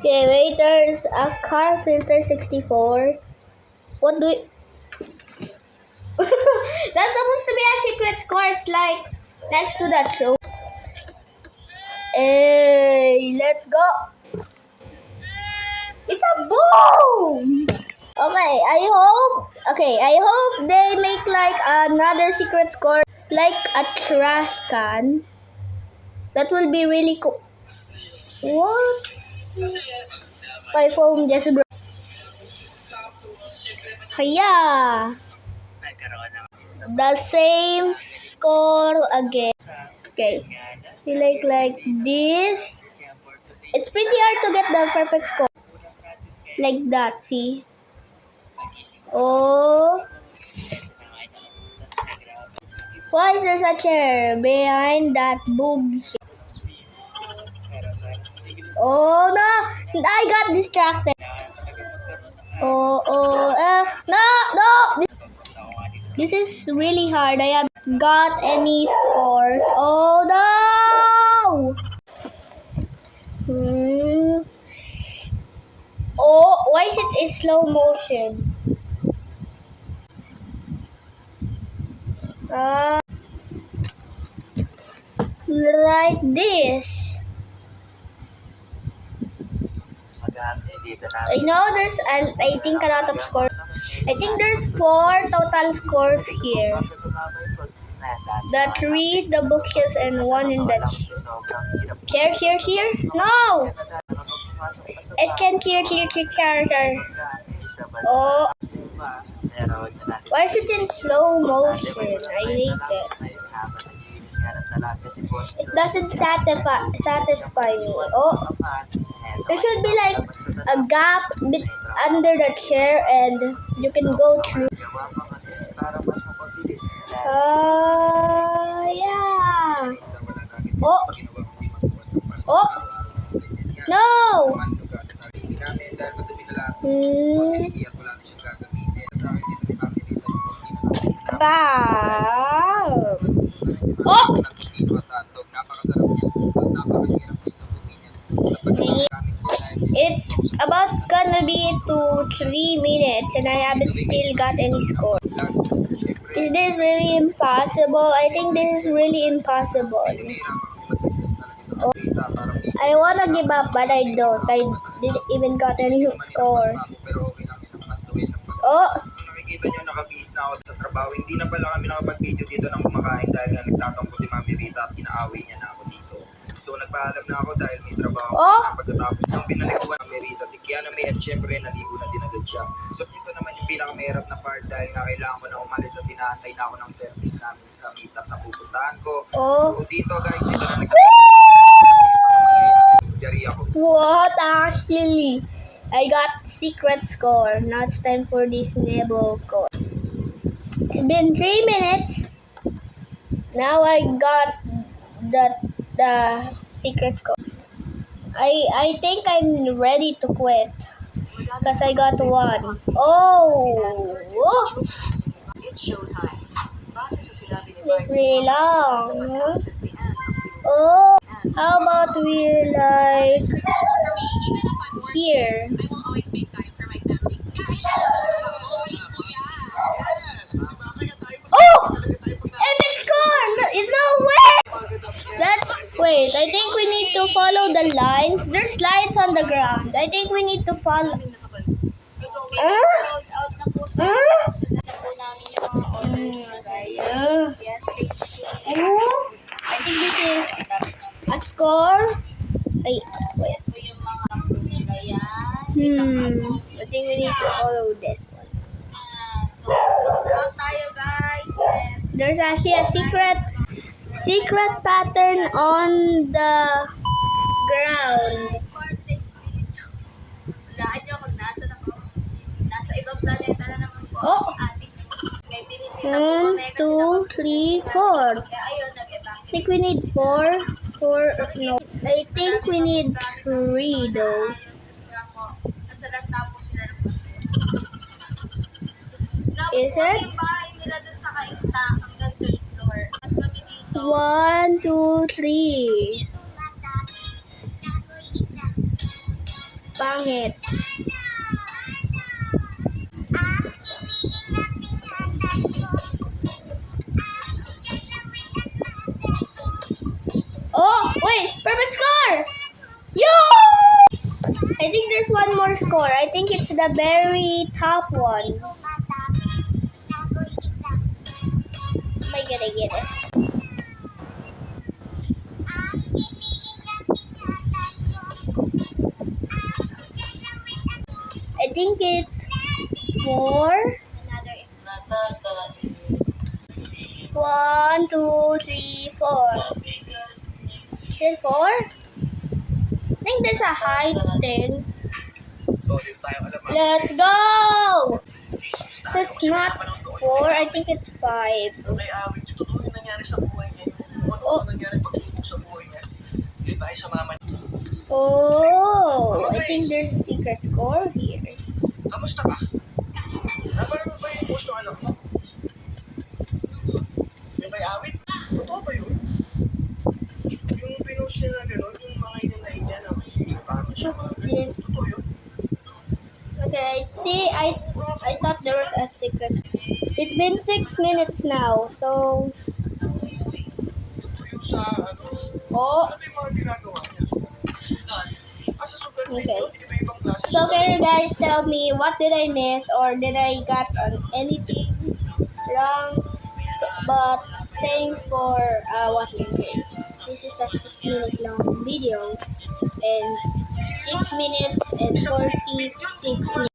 Okay, wait, there's a car filter 64. What do we... That's supposed to be a secret score. It's like next to that show. Hey, let's go. It's a boom! Okay, I hope they make like another secret score, like a trash can. That will be really cool. What? My phone just broke. Hiya! The same score again. Okay, you like this. It's pretty hard to get the perfect score. Like that, see? Oh. Why is there a chair behind that booth? Oh no! I got distracted. No! This is really hard. I haven't got any scores. Oh no! Oh, why is it in slow motion? Like this. I know there's, I think, a lot of scores. I think there's 4 total scores here. The 3, the bookshelves, and 1 in the chair. Here? No! It can't hear. Oh. Why is it in slow motion? I hate it. It doesn't satisfy me. Oh, there should be like a gap under the chair and you can go through. Yeah. Oh. No. Wow. Oh. It's about gonna be 2-3 minutes and I haven't still got any score. Is this really impossible? I think this is really impossible. Oh, I wanna give up but I don't. I didn't even got any scores. Oh! Nakikita nyo, nakabihis na ako sa trabaho. Hindi na pala kami nakapag-video dito ng kumakain dahil nga nagtatampo si Mami Rita at inaaway niya na ako dito. So nagpaalam na ako dahil may trabaho. Pagkatapos ng pinalikuan ng Merita si Kiana May at syempre naligo na din agad siya. So ito naman yung pinakamahirap na part dahil nga kailangan ko na umalis at tinaantay na ako ng service namin sa meetup na pupuntahan ko. So dito guys, dito na nagkakari ako. What actually? I got secret score. Now it's time for this Nebo score. It's been 3 minutes. Now I got the secret score. I think I'm ready to quit because I got 1. Oh! It's showtime. It's really long. Oh, how about we like here? Oh! Epic score! No way! Wait, I think we need to follow the lines. There's lines on the ground. I think we need to follow. I think this is a score. Wait. I think we need to follow this one. There's actually a secret pattern on the ground. Oh! 1, 2, 3, 4. I think we need 4. No. I think we need 3 though. Is it? 1, 2, 3. pangit. Oh, wait! Perfect score! Yo! I think there's one more score. I think it's the very top one. Am I gonna get it? I think it's 4. 1, 2, 3, 4. Is it 4? I think there's a high 10. Let's go! So it's not 4, I think it's 5. Oh, I think there's a secret score here. Kamusta ka? Napanood mo ba yung post ng anak mo? Yung may awit? Totoo ba yun? Yung pinost niya na gano'n, yung mga inanayin niya na pinatama siya. Yes. Totoo yun? Okay, I thought there was a secret. It's been 6 minutes now, so... Totoo yun sa ano? Oh, Ano ba yung mga ginagawa niya? Sa Super okay. Nintendo, di ba ibang klase? So can you guys tell me what did I miss or did I got on anything wrong? So, but thanks for watching. This is a 6-minute long video and 6 minutes and 46 minutes.